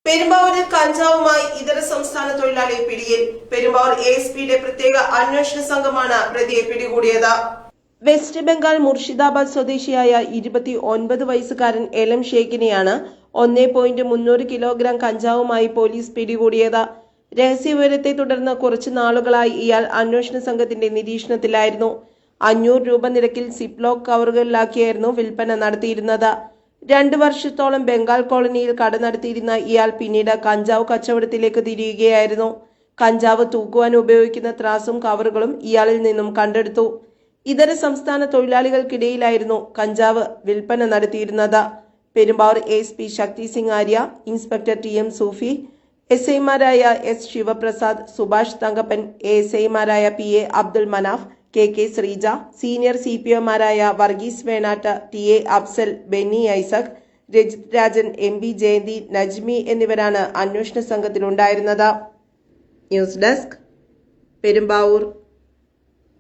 പെരുമ്പാവൂരിൽ കഞ്ചാവുമായി ഇതര സംസ്ഥാന തൊഴിലാളി പിടിയിൽ. പെരുമ്പാവൂർ ASPയുടെ പ്രത്യേക അന്വേഷണ സംഘമാണ് പ്രതിയെ പിടികൂടിയത്. വെസ്റ്റ് ബംഗാൾ മുർഷിദാബാദ് സ്വദേശിയായ 29 വയസ്സുകാരൻ എലം ഷേഖിനെയാണ് 1.300 കിലോഗ്രാം കഞ്ചാവുമായി പോലീസ് പിടികൂടിയത്. രഹസ്യവിവരത്തെ തുടർന്ന് കുറച്ചു നാളുകളായി ഇയാൾ അന്വേഷണ സംഘത്തിന്റെ നിരീക്ഷണത്തിലായിരുന്നു. 500 രൂപ നിരക്കിൽ സിപ്ലോക്ക് കവറുകളിലാക്കിയായിരുന്നു വിൽപ്പന നടത്തിയിരുന്നത്. 2 വർഷത്തോളം ബംഗാൾ കോളനിയിൽ കട നടത്തിയിരുന്ന ഇയാൾ പിന്നീട് കഞ്ചാവ് കച്ചവടത്തിലേക്ക് തിരിയുകയായിരുന്നു. കഞ്ചാവ് തൂക്കുവാൻ ഉപയോഗിക്കുന്ന ത്രാസും കവറുകളും ഇയാളിൽ നിന്നും കണ്ടെടുത്തു. ഇതര സംസ്ഥാന തൊഴിലാളികൾക്കിടയിലായിരുന്നു കഞ്ചാവ് വിൽപ്പന നടത്തിയിരുന്നത്. Perumbavoor ASP Shakti Singh Arya, inspector TM Sufi, SIമാരായ S ശിവപ്രസാദ്, സുഭാഷ് തങ്കപ്പൻ, ASIമാരായ PA Abdul Manaf, KK Sreeja, senior CPOമാരായ വർഗീസ് വേണാട്ട്, TA അഫ്സൽ, ബെന്നി ഐസക്, രജിത് രാജൻ, MB ജയന്തി, നജ്മി എന്നിവരാണ് അന്വേഷണ സംഘത്തിലുണ്ടായിരുന്നത്. News desk, Perumbavoor.